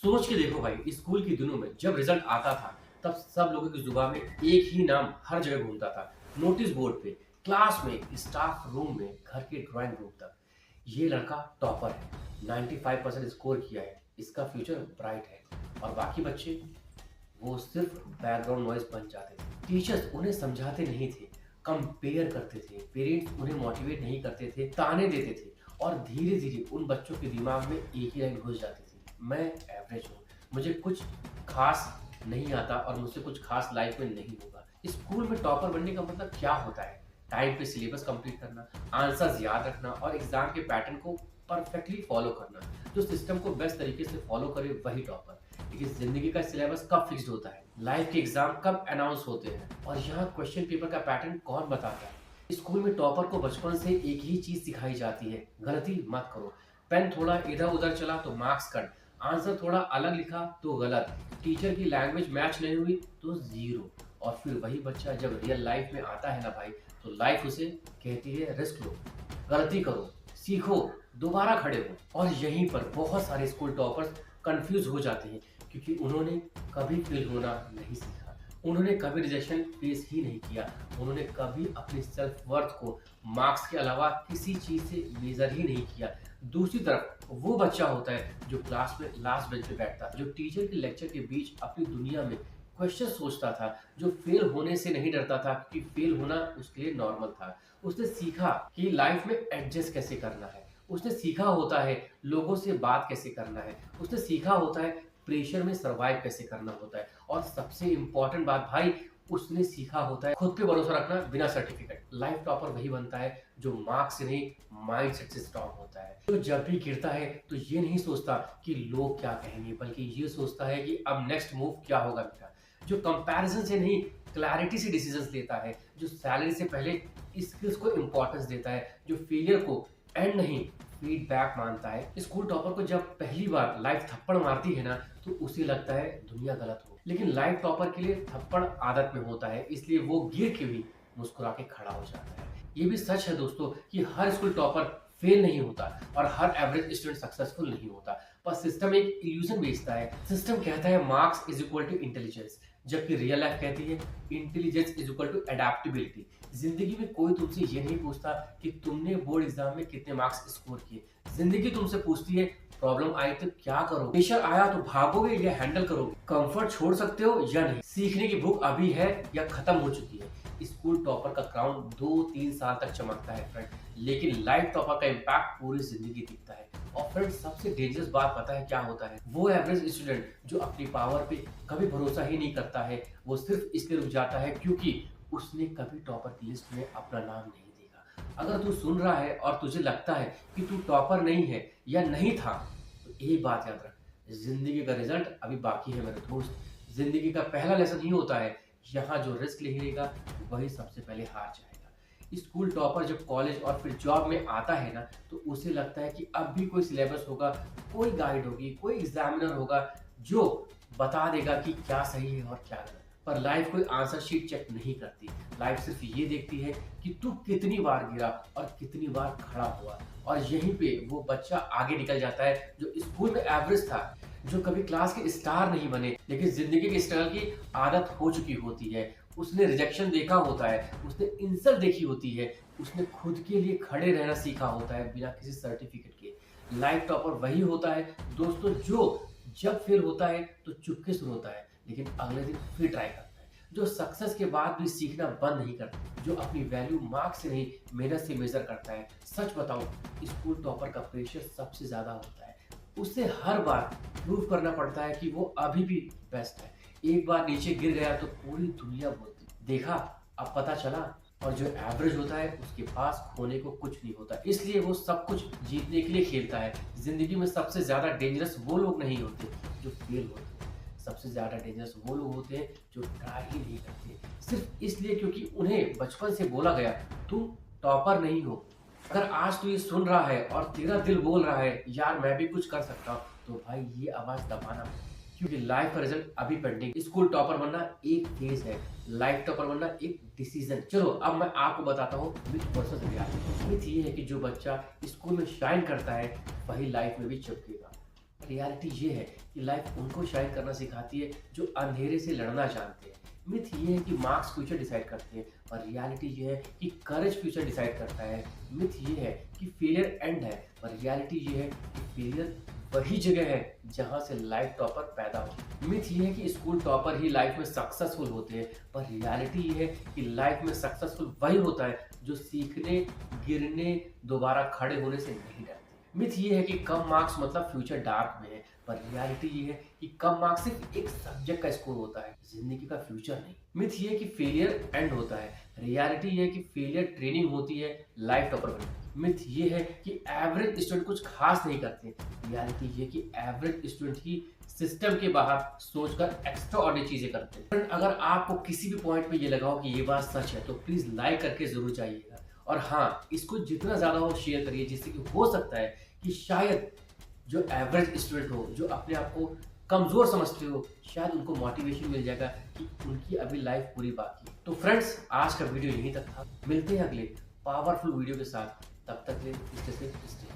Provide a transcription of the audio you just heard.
सोच के देखो भाई, स्कूल के दिनों में जब रिजल्ट आता था तब सब लोगों की जुबान में एक ही नाम हर जगह घूमता था। नोटिस बोर्ड पे, क्लास में, स्टाफ रूम में, घर के ड्राइंग रूम तक। ये लड़का टॉपर है, 95% स्कोर किया है, इसका फ्यूचर ब्राइट है। और बाकी बच्चे, वो सिर्फ बैकग्राउंड नॉइज बन जाते थे। टीचर्स उन्हें समझाते नहीं थे, कंपेयर करते थे, पेरेंट्स उन्हें मोटिवेट नहीं करते थे, ताने देते थे। और धीरे धीरे उन बच्चों के दिमाग में एक ही लाइन घुस जाती थी, मैं एवरेज हूँ, मुझे कुछ खास नहीं आता और मुझसे कुछ खास लाइफ में नहीं होगा। स्कूल में टॉपर बनने का मतलब क्या होता है? टाइम पे सिलेबस कंप्लीट करना, आंसर्स याद रखना और एग्जाम के पैटर्न को परफेक्टली फॉलो करना। जो सिस्टम को बेस्ट तरीके से फॉलो करे वही टॉपर। लेकिन जिंदगी का सिलेबस कब फिक्स्ड होता है, लाइफ के एग्जाम कब अनाउंस होते हैं, और यहाँ क्वेश्चन पेपर का पैटर्न कौन बताता है? स्कूल में टॉपर को बचपन से एक ही चीज सिखाई जाती है, गलती मत करो। पेन थोड़ा इधर उधर चला तो मार्क्स कट, आंसर थोड़ा अलग लिखा तो गलत, टीचर की लैंग्वेज मैच नहीं हुई तो जीरो। और फिर वही बच्चा जब रियल लाइफ में आता है ना भाई, तो लाइफ उसे कहती है रिस्क लो, गलती करो, सीखो, दोबारा खड़े हो। और यहीं पर बहुत सारे स्कूल टॉपर्स कंफ्यूज हो जाते हैं, क्योंकि उन्होंने कभी फेल होना नहीं सीखा, उन्होंने कभी रिजेक्शन फेस ही नहीं किया, उन्होंने कभी अपने सेल्फ वर्थ को मार्क्स के अलावा किसी चीज से मेजर ही नहीं किया। दूसरी तरफ वो बच्चा होता है जो क्लास में लास्ट बेंच पे बैठता था, जो टीचर के लेक्चर के बीच अपनी दुनिया में क्वेश्चन सोचता था, जो फेल होने से नहीं डरता था क्योंकि फेल होना उसके लिए नॉर्मल था। उसने सीखा कि लाइफ में एडजस्ट कैसे करना है, उसने सीखा होता है लोगों से बात कैसे करना है, उसने सीखा होता है प्रेशर में सरवाइव कैसे करना होता है। और सबसे इंपॉर्टेंट बात भाई, उसने सीखा होता है खुद पे भरोसा रखना बिना सर्टिफिकेट। लाइफ टॉपर वही बनता है जो मार्क्स से नहीं, माइंडसेट से स्ट्रांग होता है, जो जब भी गिरता है तो ये नहीं सोचता कि लोग क्या कहेंगे, बल्कि ये सोचता है कि अब नेक्स्ट मूव क्या होगा मेरा। जो कंपैरिजन से नहीं, क्लैरिटी से डिसीजंस लेता है, जो सैलरी से पहले स्किल्स को इंपॉर्टेंस देता है, जो फेलियर को एंड नहीं फीडबैक मानता है। स्कूल टॉपर को जब पहली बार लाइफ थप्पड़ मारती है ना, तो उसे लगता है दुनिया गलत हो, लेकिन लाइफ टॉपर के लिए थप्पड़ आदत में होता है, इसलिए वो गिर के भी मुस्कुरा के खड़ा हो जाता है। ये भी सच है दोस्तों कि हर स्कूल टॉपर फेल नहीं होता और हर एवरेज स्टूडेंट सक्सेसफुल नहीं होता, पर सिस्टम एक इल्यूजन बेचता है। सिस्टम कहता है marks is equal to intelligence, जबकि रियल लाइफ कहती है intelligence is equal to adaptability. जिंदगी में कोई तुमसे ये नहीं पूछता कि तुमने बोर्ड एग्जाम में कितने मार्क्स स्कोर किए, जिंदगी तुमसे पूछती है प्रॉब्लम आई तो क्या करो, प्रेशर आया तो भागोगे या हैंडल करोगे, कंफर्ट छोड़ सकते हो या नहीं, सीखने की भूख अभी है या खत्म हो चुकी है। स्कूल टॉपर का क्राउन 2-3 साल तक चमकता है फ्रेंड, लेकिन लाइफ टॉपर का इम्पैक्ट पूरी जिंदगी दिखता है। और फ्रेंड सबसे डेंजरस बात पता है क्या होता है? वो एवरेज स्टूडेंट जो अपनी पावर पे कभी भरोसा ही नहीं करता है, वो सिर्फ इसलिए रुक जाता है क्योंकि उसने कभी टॉपर की लिस्ट में अपना नाम नहीं देखा। अगर तू सुन रहा है और तुझे लगता है कि तू टॉपर नहीं है या नहीं था, तो एक बात याद रख, जिंदगी का रिजल्ट अभी बाकी है मेरे दोस्त। जिंदगी का पहला लेसन ही होता है, यहाँ जो रिस्क लेगा वही सबसे पहले हार जाएगा। स्कूल टॉपर जब कॉलेज और फिर जॉब में आता है ना, तो उसे लगता है कि अब भी कोई सिलेबस होगा, कोई गाइड होगी, कोई एग्जामिनर होगा जो बता देगा कि क्या सही है और क्या गलत। पर लाइफ कोई आंसर शीट चेक नहीं करती, लाइफ सिर्फ ये देखती है कि तू कितनी बार गिरा और कितनी बार खड़ा हुआ। और यहीं पे वो बच्चा आगे निकल जाता है जो स्कूल में एवरेज था, जो कभी क्लास के स्टार नहीं बने, लेकिन जिंदगी के स्ट्रगल की आदत हो चुकी होती है। उसने रिजेक्शन देखा होता है, उसने इंसल्ट देखी होती है, उसने खुद के लिए खड़े रहना सीखा होता है बिना किसी सर्टिफिकेट के। लाइफ टॉपर वही होता है दोस्तों जो जब फेल होता है तो चुपके से रोता है, लेकिन अगले दिन फिर ट्राई करता है, जो सक्सेस के बाद भी सीखना बंद नहीं करता, जो अपनी वैल्यू मार्क्स से नहीं मेहनत से मेजर करता है। सच बताऊं, स्कूल टॉपर का प्रेशर सबसे ज्यादा होता है, उसे हर बार प्रूव करना पड़ता है कि वो अभी भी बेस्ट है। एक बार नीचे गिर गया तो पूरी दुनिया बोलती देखा, अब पता चला। और जो एवरेज होता है उसके पास खोने को कुछ नहीं होता, इसलिए वो सब कुछ जीतने के लिए खेलता है। जिंदगी में सबसे ज्यादा डेंजरस वो लोग नहीं होते जो फेल होते हैं, सबसे ज्यादा डेंजरस वो लोग होते हैं जो ट्राई ही नहीं करते, सिर्फ इसलिए क्योंकि उन्हें बचपन से बोला गया तुम टॉपर नहीं हो। अगर आज तू ये सुन रहा है और तेरा दिल बोल रहा है यार मैं भी कुछ कर सकता हूँ, तो भाई ये आवाज दबाना मत, क्योंकि लाइफ का रिजल्ट अभी पेंडिंग। स्कूल टॉपर बनना एक फेज है, लाइफ टॉपर बनना एक डिसीजन। चलो अब मैं आपको बताता हूँ मिथ वर्सेस रियलिटी। मिथ ये है कि जो बच्चा स्कूल में शाइन करता है वही लाइफ में भी चमकेगा, रियलिटी ये है कि लाइफ उनको शाइन करना सिखाती है जो अंधेरे से लड़ना जानते हैं। मिथ ये है कि मार्क्स फ्यूचर डिसाइड करते हैं, और रियलिटी ये है कि करेज फ्यूचर डिसाइड करता है। मिथ ये है कि फेलियर एंड है, और रियलिटी ये है कि फेलियर वही जगह है जहां से लाइफ टॉपर पैदा हो। मिथ ये है कि स्कूल टॉपर ही लाइफ में सक्सेसफुल होते हैं, पर रियलिटी ये है कि लाइफ में सक्सेसफुल वही होता है जो सीखने, गिरने, दोबारा खड़े होने से नहीं डरते। मिथ ये है कि कम मार्क्स मतलब फ्यूचर डार्क में है, पर रियलिटी ये है कि कम मार्क्स सिर्फ एक सब्जेक्ट का स्कोर होता है, जिंदगी का फ्यूचर नहीं। मिथ ये है कि फेलियर एंड होता है, रियलिटी ये है कि फेलियर ट्रेनिंग होती है लाइफ टॉपर बनने की। मिथ ये है कि एवरेज स्टूडेंट कुछ खास नहीं करते, रियलिटी ये है कि एवरेज स्टूडेंट ही सिस्टम के बाहर सोचकर एक्स्ट्रा ऑर्डिनरी चीजें करते हैं। Friend, अगर आपको किसी भी पॉइंट पे ये लगा हो कि ये बात सच है, तो प्लीज लाइक करके जरूर जाइएगा। और हाँ, इसको जितना ज़्यादा हो शेयर करिए, जिससे कि हो सकता है कि शायद जो एवरेज स्टूडेंट हो, जो अपने आप को कमज़ोर समझते हो, शायद उनको मोटिवेशन मिल जाएगा कि उनकी अभी लाइफ पूरी बाकी है। तो फ्रेंड्स, आज का वीडियो यहीं तक था। मिलते हैं अगले पावरफुल वीडियो के साथ। तब तक के लिए स्टे सेफ, स्टे